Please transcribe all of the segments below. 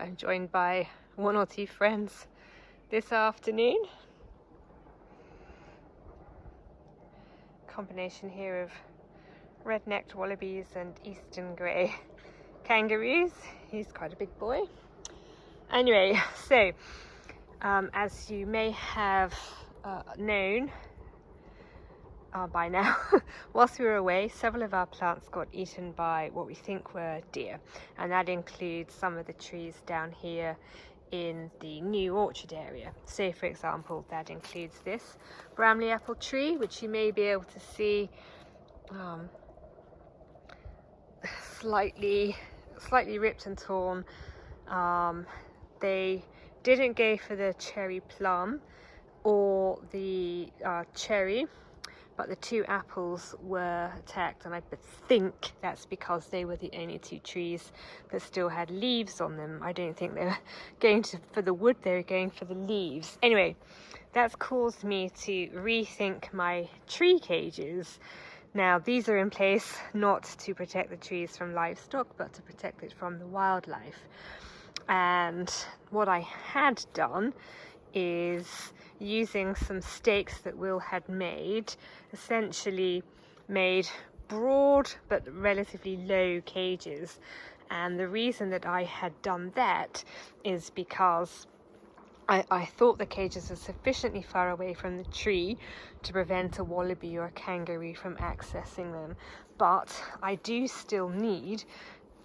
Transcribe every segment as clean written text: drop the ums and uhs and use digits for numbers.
I'm joined by one or two friends this afternoon. Combination here of red-necked wallabies and eastern grey kangaroos. He's quite a big boy. Anyway, so as you may have known by now, whilst we were away, several of our plants got eaten by what we think were deer, and that includes some of the trees down here in the new orchard area. So for example, that includes this Bramley apple tree, which you may be able to see slightly ripped and torn. They didn't go for the cherry plum or the cherry, but the two apples were attacked, and I think that's because they were the only two trees that still had leaves on them. I don't think they were going for the wood, they were going for the leaves. Anyway, that's caused me to rethink my tree cages. Now, these are in place not to protect the trees from livestock, but to protect it from the wildlife. And what I had done is, using some stakes that Will had made, essentially made broad but relatively low cages. And the reason that I had done that is because I thought the cages were sufficiently far away from the tree to prevent a wallaby or a kangaroo from accessing them, but I do still need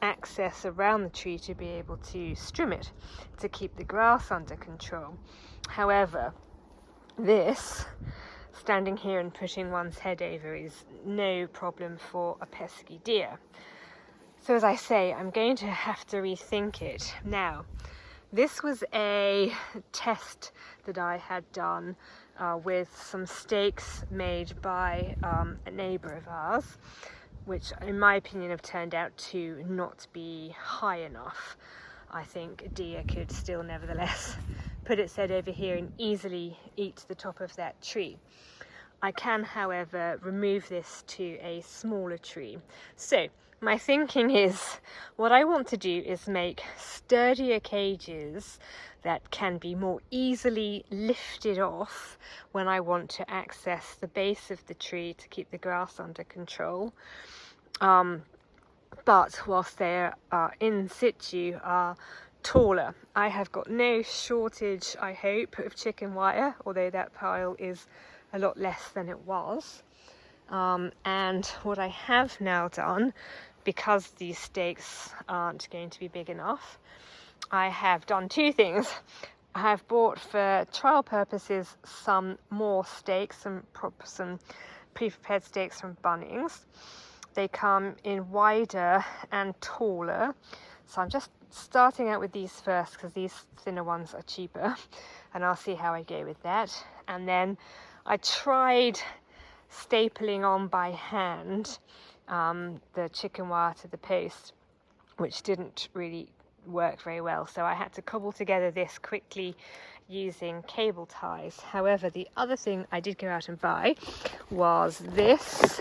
access around the tree to be able to trim it, to keep the grass under control. However, this, standing here and putting one's head over, is no problem for a pesky deer. So as I say, I'm going to have to rethink it. Now, this was a test that I had done with some stakes made by a neighbour of ours, which in my opinion have turned out to not be high enough. I think a deer could still nevertheless put its head over here and easily eat the top of that tree. I can, however, remove this to a smaller tree. So my thinking is, what I want to do is make sturdier cages that can be more easily lifted off when I want to access the base of the tree to keep the grass under control. But whilst they are in situ, are taller. I have got no shortage, I hope, of chicken wire, although that pile is a lot less than it was. And what I have now done, because these stakes aren't going to be big enough, I have done two things. I have bought, for trial purposes, some more stakes, some pre-prepared stakes from Bunnings. They come in wider and taller, so I'm just starting out with these first because these thinner ones are cheaper, and I'll see how I go with that. And then I tried stapling on by hand the chicken wire to the post, which didn't really work very well, so I had to cobble together this quickly using cable ties. However, the other thing I did go out and buy was this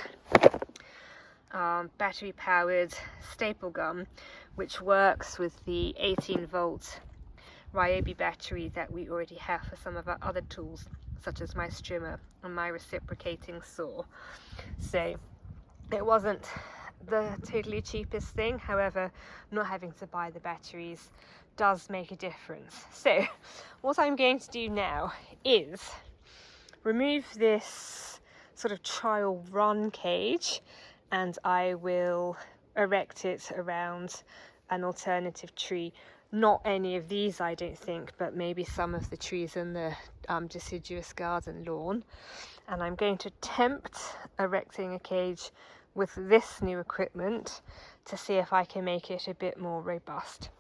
battery powered staple gun, which works with the 18-volt Ryobi battery that we already have for some of our other tools, such as my strimmer and my reciprocating saw. So it wasn't the totally cheapest thing, however, not having to buy the batteries does make a difference. So what I'm going to do now is remove this sort of trial run cage, and I will erect it around an alternative tree. Not any of these, I don't think, but maybe some of the trees in the deciduous garden lawn. And I'm going to attempt erecting a cage with this new equipment to see if I can make it a bit more robust.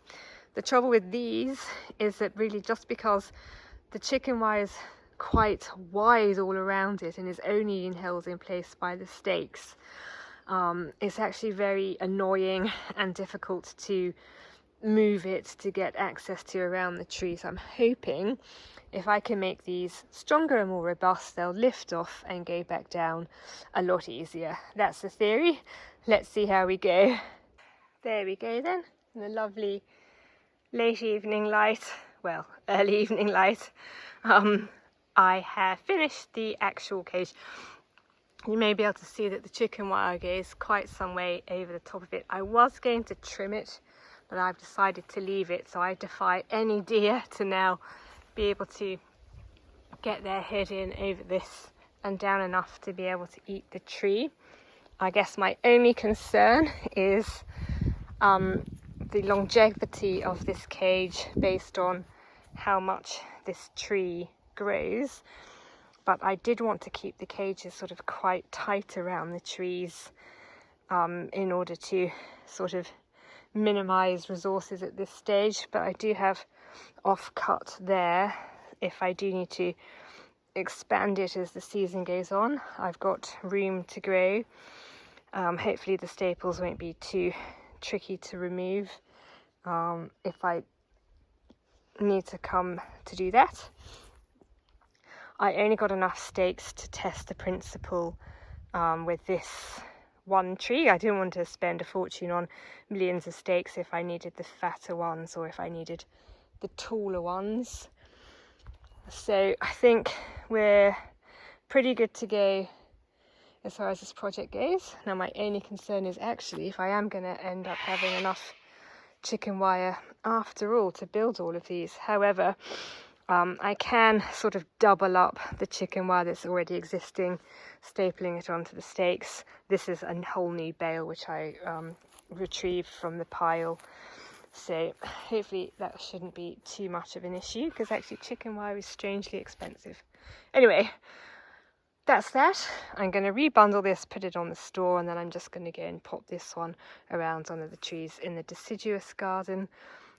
The trouble with these is that really, just because the chicken wire is quite wide all around it and is only held in place by the stakes, it's actually very annoying and difficult to move it to get access to around the tree. So I'm hoping if I can make these stronger and more robust, they'll lift off and go back down a lot easier. That's the theory. Let's see how we go. There we go then, the lovely late evening light, well, early evening light, I have finished the actual cage. You may be able to see that the chicken wire goes quite some way over the top of it. I was going to trim it, but I've decided to leave it, so I defy any deer to now be able to get their head in over this and down enough to be able to eat the tree. I guess my only concern is the longevity of this cage based on how much this tree grows. But I did want to keep the cages sort of quite tight around the trees in order to sort of minimize resources at this stage. But I do have off-cut there if I do need to expand it as the season goes on. I've got room to grow. Hopefully the staples won't be too tricky to remove if I need to come to do that. I only got enough stakes to test the principle with this one tree. I didn't want to spend a fortune on millions of stakes if I needed the fatter ones or if I needed the taller ones. So I think we're pretty good to go as far as this project goes. Now my only concern is actually if I am going to end up having enough chicken wire after all to build all of these. However, I can sort of double up the chicken wire that's already existing, stapling it onto the stakes. This is a whole new bale which I retrieved from the pile. So hopefully that shouldn't be too much of an issue, because actually chicken wire is strangely expensive. Anyway, that's that. I'm going to rebundle this, put it on the store, and then I'm just going to go and pop this one around one of the trees in the deciduous garden.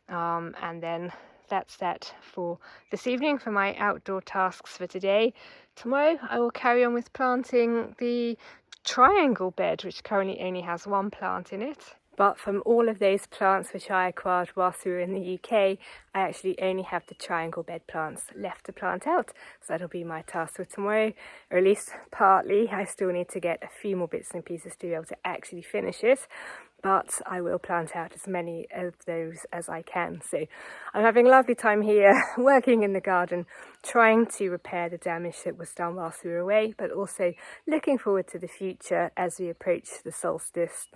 And then that's that for this evening for my outdoor tasks for today. Tomorrow I will carry on with planting the triangle bed, which currently only has one plant in it. But from all of those plants which I acquired whilst we were in the UK, I actually only have the triangle bed plants left to plant out. So that'll be my task for tomorrow, or at least partly. I still need to get a few more bits and pieces to be able to actually finish it. But I will plant out as many of those as I can. So I'm having a lovely time here, working in the garden, trying to repair the damage that was done whilst we were away, but also looking forward to the future as we approach the solstice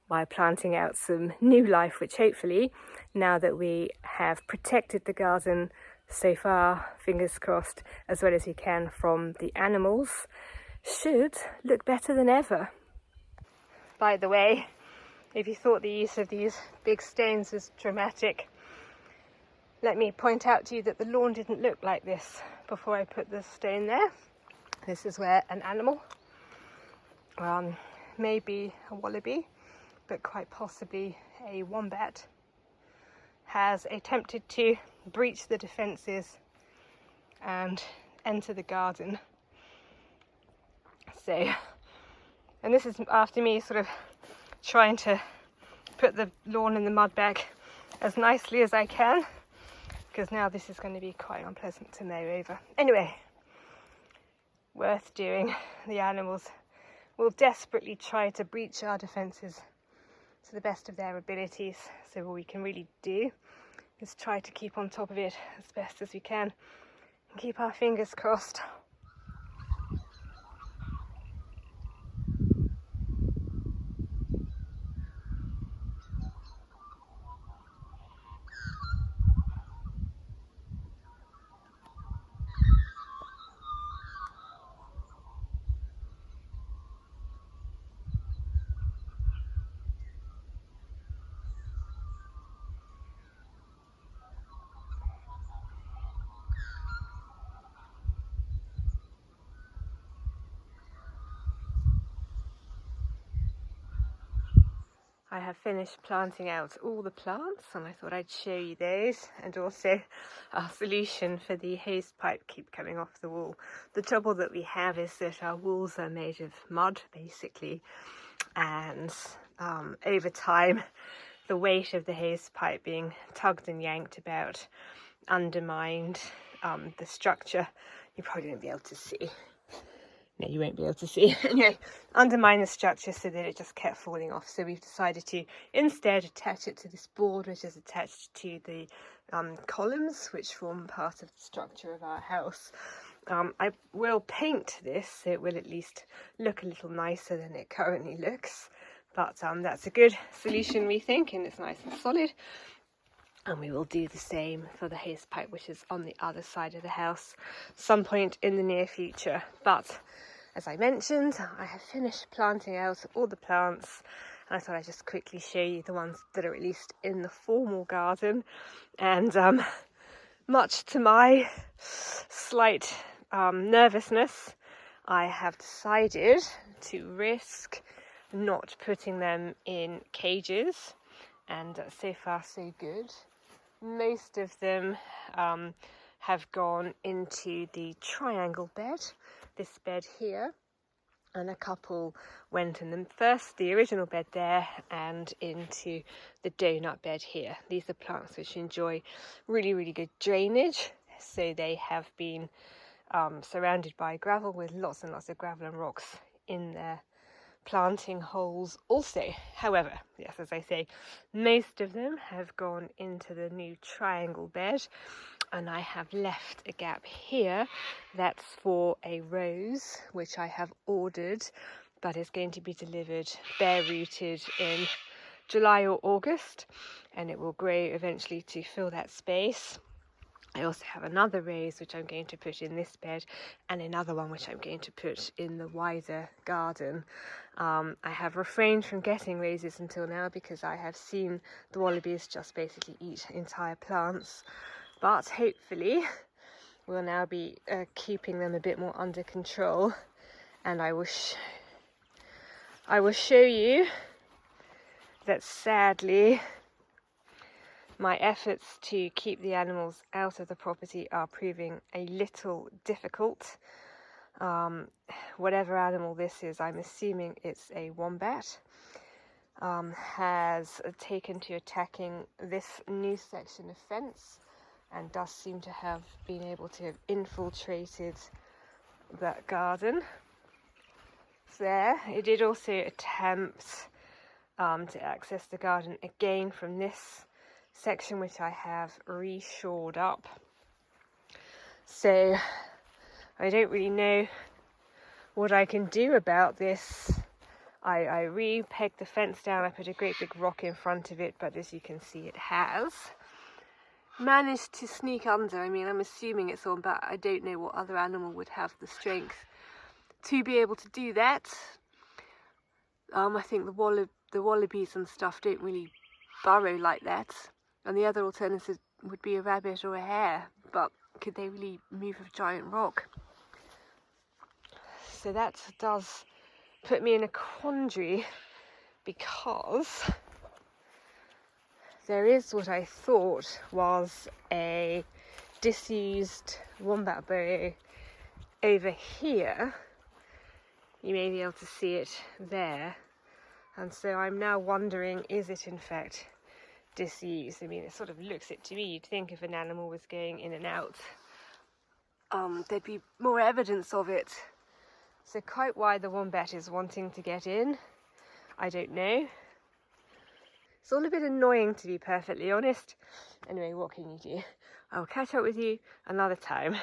by planting out some new life, which hopefully, now that we have protected the garden so far, fingers crossed, as well as we can from the animals, should look better than ever. By the way, if you thought the use of these big stones was dramatic, let me point out to you that the lawn didn't look like this before I put this stone there. This is where an animal, maybe a wallaby, but quite possibly a wombat, has attempted to breach the defences and enter the garden. So, and this is after me sort of trying to put the lawn and the mud back as nicely as I can, because now this is going to be quite unpleasant to mow over. Anyway, worth doing. The animals will desperately try to breach our defences to the best of their abilities, so all we can really do is try to keep on top of it as best as we can and keep our fingers crossed. I have finished planting out all the plants, and I thought I'd show you those, and also our solution for the hosepipe keep coming off the wall. The trouble that we have is that our walls are made of mud, basically, and over time the weight of the hosepipe being tugged and yanked about undermined the structure. You probably won't be able to see, no, you won't be able to see. Anyway, undermine the structure so that it just kept falling off. So we've decided to instead attach it to this board, which is attached to the columns, which form part of the structure of our house. I will paint this so it will at least look a little nicer than it currently looks. But that's a good solution, we think, and it's nice and solid. And we will do the same for the hosepipe, which is on the other side of the house, some point in the near future. But as I mentioned, I have finished planting out all the plants, and I thought I'd just quickly show you the ones that are released in the formal garden. And much to my slight nervousness, I have decided to risk not putting them in cages, and so far so good. Most of them have gone into the triangle bed, this bed here, and a couple went in the original bed there, and into the donut bed here. These are plants which enjoy really good drainage, so they have been surrounded by gravel, with lots and lots of gravel and rocks in their planting holes also. However, yes, as I say, most of them have gone into the new triangle bed, and I have left a gap here that's for a rose which I have ordered but is going to be delivered bare rooted in July or August, and it will grow eventually to fill that space. I also have another rose which I'm going to put in this bed, and another one which I'm going to put in the wider garden. I have refrained from getting roses until now because I have seen the wallabies just basically eat entire plants, but hopefully we'll now be keeping them a bit more under control, and I will show you that sadly my efforts to keep the animals out of the property are proving a little difficult. Whatever animal this is, I'm assuming it's a wombat, has taken to attacking this new section of fence, and does seem to have been able to have infiltrated that garden. There, it did also attempt to access the garden again from this section, which I have re-shored up. So I don't really know what I can do about this. I re-pegged the fence down, I put a great big rock in front of it, but as you can see it has managed to sneak under. I mean, I'm assuming it's on, but I don't know what other animal would have the strength to be able to do that. I think the wallabies and stuff don't really burrow like that, and the other alternative would be a rabbit or a hare, but could they really move a giant rock? So that does put me in a quandary, because there is what I thought was a disused wombat burrow over here. You may be able to see it there, and so I'm now wondering, is it in fact disused? I mean, it sort of looks it to me. You'd think if an animal was going in and out, there'd be more evidence of it. So quite why the wombat is wanting to get in, I don't know. It's all a bit annoying, to be perfectly honest. Anyway, what can you do? I'll catch up with you another time.